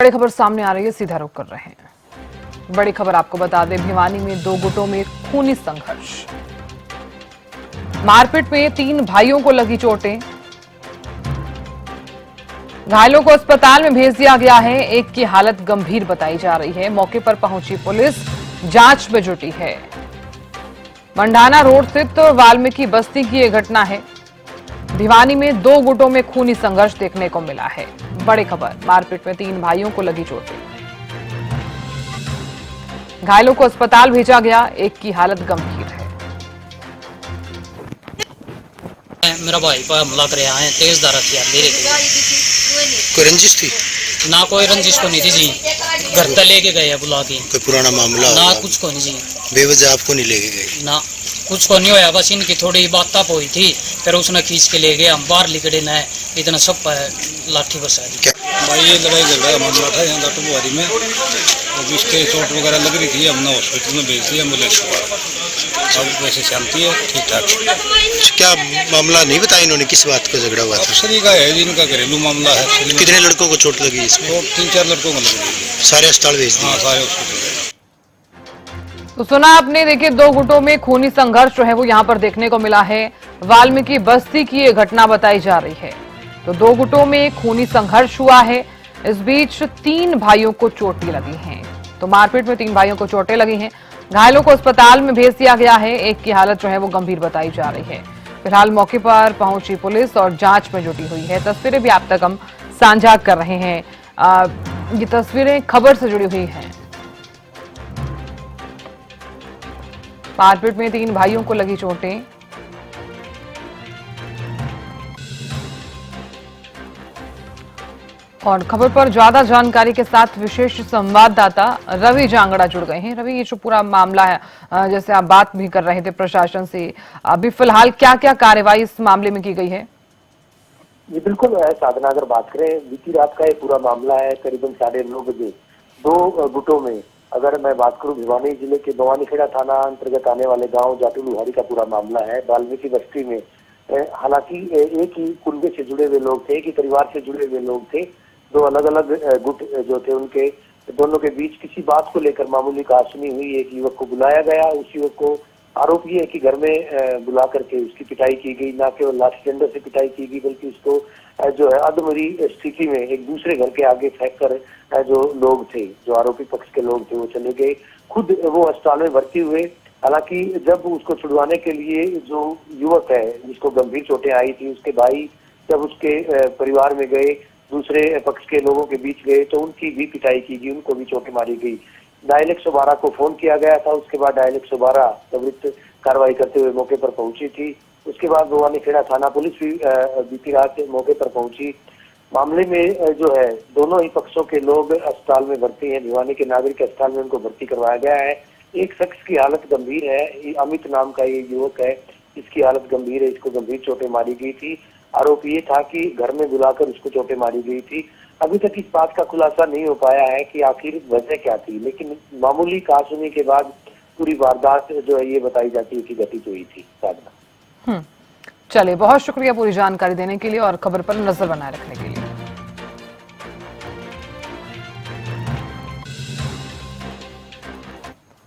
बड़ी खबर सामने आ रही है, सीधा रुख कर रहे हैं। बड़ी खबर आपको बता दें, भिवानी में दो गुटों में खूनी संघर्ष। मारपीट में 3 भाइयों को लगी चोटें। घायलों को अस्पताल में भेज दिया गया है। एक की हालत गंभीर बताई जा रही है। मौके पर पहुंची पुलिस जांच में जुटी है। मंडाना रोड स्थित वाल्मीकि बस्ती की यह घटना है। भिवानी में 2 गुटों में खूनी संघर्ष देखने को मिला है। बड़ी खबर, मारपीट में 3 भाइयों को लगी चोटें। घायलों को अस्पताल भेजा गया, एक की हालत गंभीर है। मेरा भाई पर हमला कर आए, तेज धार हथियार ले कोई रंजिश थी? ना कोई रंजिश को नहीं थी जी। घर तक लेके गए बुला के। कोई पुराना मामला? ना कुछ को नहीं जी। बेवजह आपको नहीं लेके गए? ना कुछ को नहीं होया, बस इनकी थोड़ी बात तप हुई थी, फिर उसने खींच के ले गए। हम बाहर लिखड़े न इतना सब लाठी बसा दी। भाई ये लड़ाई झगड़ा का मामला था यहाँ गाटुवारी में, और जिसके चोट वगैरह लग रही थी हमने हॉस्पिटल में भेज दिया एम्बुलेंस को। अब वैसे शांति है, ठीक ठाक। क्या मामला नहीं बताया इन्होंने, किस बात का झगड़ा हुआ था? अफसरी का है, जिनका घरेलू मामला है। कितने लड़कों को चोट लगी इसमें? 3-4 लड़कों को लग रही है। सारे अस्पताल भेज दिए? हाँ, सारे हॉस्पिटल। तो सुना आपने, देखिए 2 गुटों में खूनी संघर्ष जो है वो यहां पर देखने को मिला है। वाल्मीकि बस्ती की ये घटना बताई जा रही है। तो 2 गुटों में खूनी संघर्ष हुआ है। इस बीच 3 भाइयों को चोटें लगी हैं। तो मारपीट में 3 भाइयों को चोटें लगी हैं। घायलों को अस्पताल में भेज दिया गया है। एक की हालत जो है वो गंभीर बताई जा रही है। फिलहाल मौके पर पहुंची पुलिस और जांच में जुटी हुई है। तस्वीरें भी आप तक हम साझा कर रहे हैं। ये तस्वीरें खबर से जुड़ी हुई हैं। मारपीट में 3 भाइयों को लगी चोटें। और खबर पर ज्यादा जानकारी के साथ विशेष संवाददाता रवि जांगड़ा जुड़ गए हैं। रवि, ये जो पूरा मामला है, जैसे आप बात भी कर रहे थे प्रशासन से, अभी फिलहाल क्या क्या कार्रवाई इस मामले में की गई है? जी बिल्कुल साधना, अगर बात करें बीती रात का ये पूरा मामला है। करीबन 9:30 बजे 2 गुटों में, अगर मैं बात करूं भिवानी जिले के भवानीखेड़ा थाना अंतर्गत आने वाले गांव जाटू लुहारी का पूरा मामला है। वाल्मीकि बस्ती में हालांकि एक ही कुनबे से जुड़े हुए लोग थे, एक ही परिवार से जुड़े हुए लोग थे। 2 अलग अलग गुट जो थे, उनके दोनों के बीच किसी बात को लेकर मामूली कहासुनी हुई। एक युवक को बुलाया गया, उस युवक को आरोप ये है कि घर में बुला करके उसकी पिटाई की गई। ना केवल लाठी डंडे से पिटाई की गई, बल्कि उसको जो है अधमरी स्थिति में एक दूसरे घर के आगे फेंक कर जो लोग थे, जो आरोपी पक्ष के लोग थे, वो चले गए। खुद वो अस्पताल में भर्ती हुए। हालांकि जब उसको छुड़वाने के लिए जो युवक है जिसको गंभीर चोटें आई थी, उसके भाई जब उसके परिवार में गए, दूसरे पक्ष के लोगों के बीच गए, तो उनकी भी पिटाई की गई, उनको भी चोटें मारी गई। डायल 112 को फोन किया गया था। उसके बाद डायल 112 त्वरित कार्रवाई करते हुए मौके पर पहुंची थी। उसके बाद भवानीखेड़ा थाना पुलिस भी बीती रात मौके पर पहुंची। मामले में जो है दोनों ही पक्षों के लोग अस्पताल में भर्ती हैं। भिवानी के नागरिक अस्पताल में उनको भर्ती करवाया गया है। एक शख्स की हालत गंभीर है, अमित नाम का ये युवक है, इसकी हालत गंभीर है। इसको गंभीर चोटें मारी गई थी। आरोप ये था कि घर में बुलाकर उसको चोटें मारी गई थी। अभी तक इस बात का खुलासा नहीं हो पाया है कि आखिर वजह क्या थी, लेकिन मामूली कहासुनी के बाद पूरी वारदात जो है ये बताई जाती है कि घटित हुई थी। साधना, चलिए, बहुत शुक्रिया पूरी जानकारी देने के लिए और खबर पर नजर बनाए रखने के लिए।